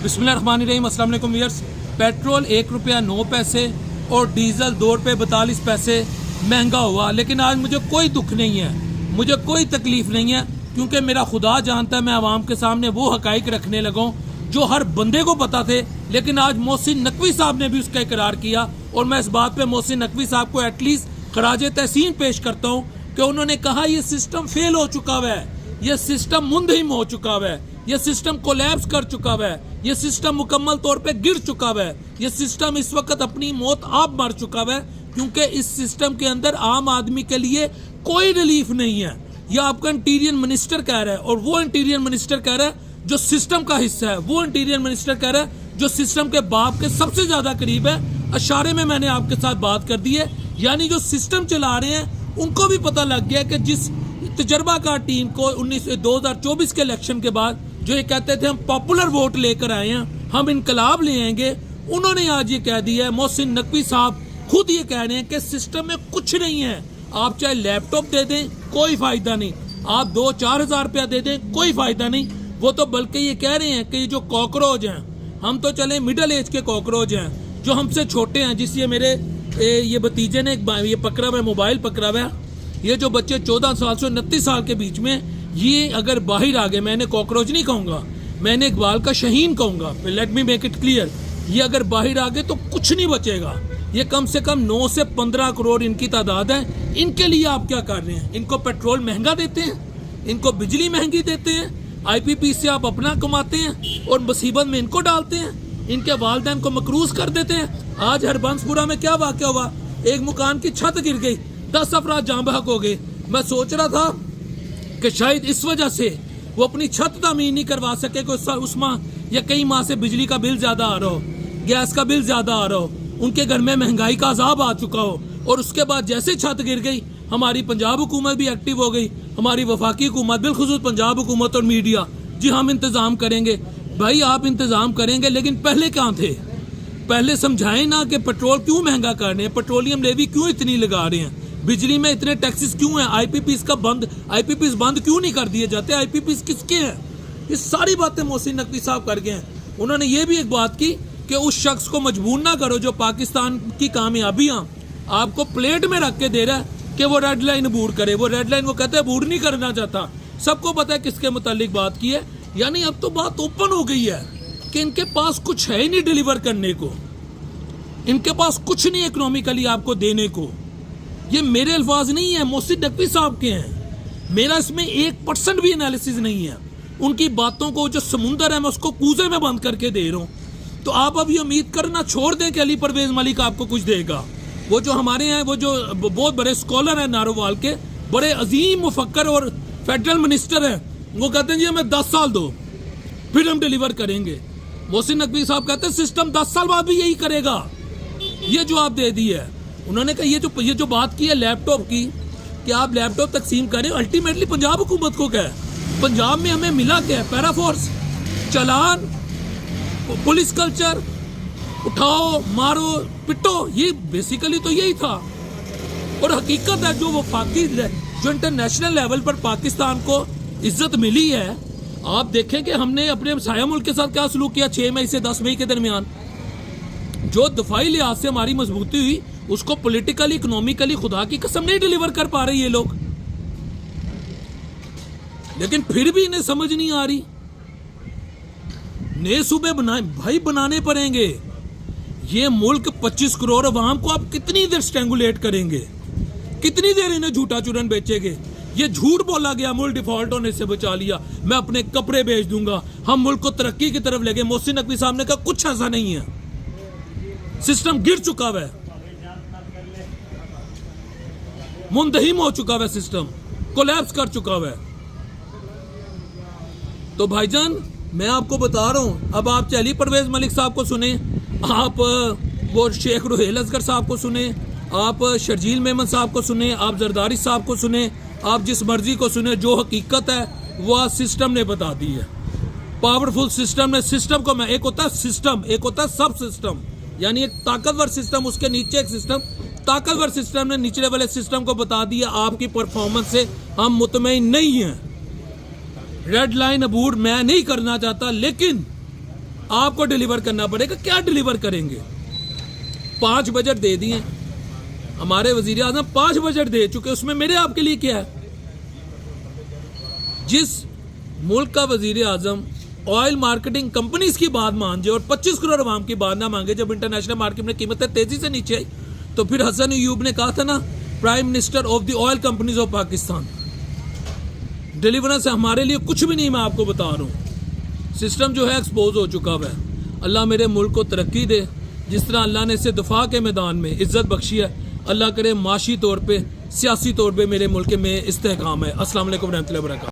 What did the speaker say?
बिस्मिल्लाहिर्रहमानिर्रहीम। अस्सलाम वालेकुम व्यूअर्स। पेट्रोल 1 रुपया 9 पैसे और डीजल 2 रुपये 42 पैसे महंगा हुआ, लेकिन आज मुझे कोई दुख नहीं है, मुझे कोई तकलीफ नहीं है, क्योंकि मेरा खुदा जानता है मैं आवाम के सामने वो हकाइक रखने लगा जो हर बंदे को पता थे। लेकिन आज मोहसिन नकवी साहब ने भी उसका इकरार किया और मैं इस बात पे मोहसिन नकवी साहब को एटलीस्ट खराज तहसीन पेश करता हूँ कि उन्होंने कहा ये सिस्टम फेल हो चुका हुआ है, ये सिस्टम मुंदहिम हो चुका हुआ है, ये सिस्टम कोलैप्स कर चुका हुआ है, ये सिस्टम मुकम्मल तौर पे गिर चुका हुआ है, ये सिस्टम इस वक्त अपनी मौत आप मर चुका हुआ है, क्योंकि इस सिस्टम के अंदर आम आदमी के लिए कोई रिलीफ नहीं है। यह आपका इंटीरियर मिनिस्टर कह रहा है और वो इंटीरियर मिनिस्टर कह रहा है जो सिस्टम का हिस्सा है, वो इंटीरियर मिनिस्टर कह रहा है जो सिस्टम के बाप के सबसे ज्यादा करीब है। अशारे में मैंने आपके साथ बात कर दी है, यानी जो सिस्टम चला रहे हैं उनको भी पता लग गया कि जिस तजर्बाकार टीम को 2024 के इलेक्शन के बाद जो ये कहते थे हम पॉपुलर वोट लेकर आए हैं, हम इनकलाब ले आएंगे, उन्होंने आज ये कह दिया है। मोहसिन नकवी साहब खुद ये कह रहे हैं कि सिस्टम में कुछ नहीं है, आप चाहे लैपटॉप दे दें कोई फायदा नहीं, आप 2-4 हज़ार रुपया दे दें कोई फायदा नहीं। वो तो बल्कि ये कह रहे हैं कि ये जो कॉकरोच हैं, हम तो चले मिडिल एज के कॉकरोच हैं जो हमसे छोटे हैं, जिससे मेरे ये भतीजे ने ये पकड़ा हुआ मोबाइल पकड़ा हुआ, ये जो बच्चे 14 साल से 29 साल के बीच में, ये अगर बाहर आ गए, मैंने कॉकरोच नहीं कहूँगा, मैंने इकबाल का शहीन कहूँगा, let me make it clear, ये अगर बाहर आ गए तो कुछ नहीं बचेगा। ये कम से कम 9 से 15 करोड़ इनकी तादाद है। इनके लिए आप क्या कर रहे हैं? इनको पेट्रोल महंगा देते हैं, इनको बिजली महंगी देते हैं, IPP से आप अपना कमाते हैं और मुसीबत में इनको डालते हैं, इनके वालिदैन को मकरूज कर देते हैं। आज हरबंसपुरा में क्या वाक़या हुआ, एक मकान की छत गिर गई, 10 अफराद जाँ बहक हो गए। मैं सोच रहा था कि शायद इस वजह से वो अपनी छत तामीर नहीं करवा सके कि उस माह या कई माह से बिजली का बिल ज्यादा आ रहा हो, गैस का बिल ज्यादा आ रहा हो, उनके घर में महंगाई का अजाब आ चुका हो, और उसके बाद जैसे छत गिर गई हमारी पंजाब हुकूमत भी एक्टिव हो गई, हमारी वफाकी हुकूमत, बिलखुसूस पंजाब हुकूमत और मीडिया, जी हम इंतजाम करेंगे। भाई आप इंतजाम करेंगे, लेकिन पहले कहाँ थे? पहले समझाएं ना कि पेट्रोल क्यों महंगा कर रहे हैं, पेट्रोलियम लेवी क्यों इतनी लगा रहे हैं, बिजली में इतने टैक्सेस क्यों हैं, IPPs बंद क्यों नहीं कर दिए जाते, IPPs किसके हैं? ये सारी बातें मोहसिन नकवी साहब कर गए हैं। उन्होंने ये भी एक बात की कि उस शख्स को मजबूर ना करो जो पाकिस्तान की कामयाबियां आपको प्लेट में रख के दे रहा है कि वो रेड लाइन अबूर करे। वो रेड लाइन वो कहते हैं अबूर नहीं करना चाहता, सबको पता है किसके मुतालिक बात की है। यानी अब तो बात ओपन हो गई है कि इनके पास कुछ है ही नहीं डिलीवर करने को, इनके पास कुछ नहीं इकोनॉमिकली आपको देने को। ये मेरे अल्फाज नहीं है, मोहसिन नकवी साहब के हैं, मेरा इसमें 1% भी एनालिसिस नहीं है। उनकी बातों को जो समुंदर है मैं उसको कूजे में बंद करके दे रहा हूँ। तो आप अब ये उम्मीद करना छोड़ दें कि अली परवेज मलिक आपको कुछ देगा। वो जो हमारे हैं, वो जो बहुत बड़े स्कॉलर हैं नारोवाल के, बड़े अजीम मुफक्कर और फेडरल मिनिस्टर हैं, वो कहते हैं जी हमें 10 साल दो फिर हम डिलीवर करेंगे। मोहसिन नकवी साहब कहते हैं सिस्टम 10 साल बाद भी यही करेगा। ये जो आप दे दी है, उन्होंने कहा ये जो बात की है लैपटॉप की कि आप लैपटॉप तकसीम करें, अल्टीमेटली पंजाब हुकूमत को क्या है? पंजाब में हमें मिला क्या है? पैराफोर्स, चालान, पुलिस कल्चर, उठाओ मारो पिटो, ये बेसिकली तो यही था। और हकीकत है जो वफाकी जो इंटरनेशनल लेवल पर पाकिस्तान को इज्जत मिली है, आप देखें कि हमने अपने हमसाया मुल्क के साथ क्या सलूक किया 6 मई से 10 मई के दरमियान। जो दफाई लिहाज से हमारी मजबूती हुई, उसको पॉलिटिकली इकोनॉमिकली खुदा की कसम नहीं डिलीवर कर पा रहे ये लोग। लेकिन फिर भी इन्हें समझ नहीं आ रही, नए सूबे बनाए भाई, बनाने पड़ेंगे। ये मुल्क 25 करोड़ अवाम को आप कितनी देर स्ट्रेंगुलेट करेंगे, कितनी देर इन्हें झूठा चूरन बेचेंगे? ये झूठ बोला गया मुल्क डिफॉल्ट होने से बचा लिया, मैं अपने कपड़े बेच दूंगा, हम मुल्क को तरक्की की तरफ ले गए। मोहसिन नकवी साहब ने कहा कुछ ऐसा नहीं है, सिस्टम गिर चुका है, मुंदहिम हो चुका है, सिस्टम कोलैप्स कर चुका है। तो भाईजान मैं आपको बता रहा हूं, अब आप अली परवेज मलिक साहब को सुने, आप वो शेख रुहेल असगर साहब को सुने, आप शर्जील मेमन साहब को सुने, आप जरदारी साहब को सुने, आप जिस मर्जी को सुने, जो हकीकत है वो आज सिस्टम ने बता दी है। पावरफुल सिस्टम ने सिस्टम को, मैं एक होता है सिस्टम, एक होता है सब सिस्टम, यानी एक ताकतवर सिस्टम, उसके नीचे एक सिस्टम, ताकतवर सिस्टम ने निचले वाले सिस्टम को बता दिया आपकी परफॉर्मेंस से हम मुतमईन नहीं हैं, रेड लाइन अबूर मैं नहीं करना चाहता, लेकिन आपको डिलीवर करना पड़ेगा। क्या डिलीवर करेंगे? 5 बजट दे दिए हमारे वजीर आजम, 5 बजट दे चुके, उसमें मेरे आपके लिए क्या है? जिस मुल्क का वजीर आजम ऑयल मार्केटिंग कंपनीज की बात मान जाए और 25 करोड़ अवाम की बात ना मांगे, जब इंटरनेशनल मार्केट में कीमतें तेजी से नीचे आई तो फिर हसन अयूब ने कहा था ना, prime minister of the oil companies of Pakistan. Deliverance हमारे लिए कुछ भी नहीं, मैं आपको बता रहा हूँ। सिस्टम जो है एक्सपोज हो चुका हुआ है। अल्लाह मेरे मुल्क को तरक्की दे, जिस तरह अल्लाह ने इसे दफा के मैदान में इज्जत बख्शी है, अल्लाह करे माशी तौर पे, सियासी तौर पे मेरे मुल्क में इस्तेहकाम है। अस्सलाम वालेकुम रहमतुल्लाहि व बरकातहू।